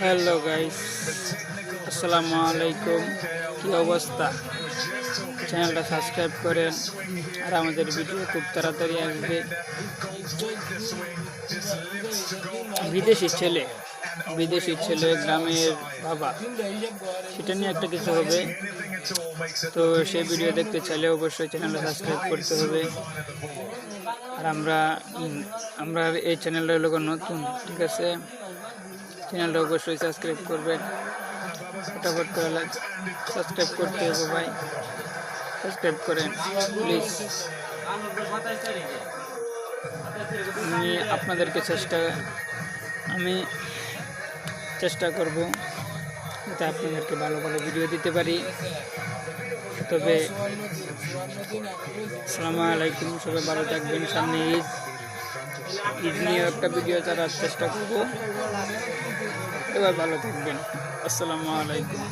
Hello guys, আসসালামু আলাইকুম। কি অবস্থা? চ্যানেলটা সাবস্ক্রাইব করেন আর আমাদের ভিডিও খুব তাড়াতাড়ি আসবে। বিদেশি ছেলে গ্রামের বাবা, সেটা নিয়ে একটা কিছু হবে। তো সেই ভিডিও দেখতে চাইলে অবশ্যই চ্যানেলটা সাবস্ক্রাইব করতে হবে। আর আমরা এই চ্যানেলটা হলো নতুন, ঠিক আছে? চ্যানেলটা অবশ্যই সাবস্ক্রাইব করবেন। ফটাফট করে সাবস্ক্রাইব করতে হবে ভাই, সাবস্ক্রাইব করেন প্লিজ। আমি চেষ্টা করব যাতে আপনাদেরকে ভালো ভালো ভিডিও দিতে পারি। তবে আসসালামু আলাইকুম, সবাই ভালো থাকবেন। সামনে ঈদ নিয়ে একটা ভিডিও ছাড়ার চেষ্টা করব। এবার ভালো থাকবেন। আসসালামু আলাইকুম।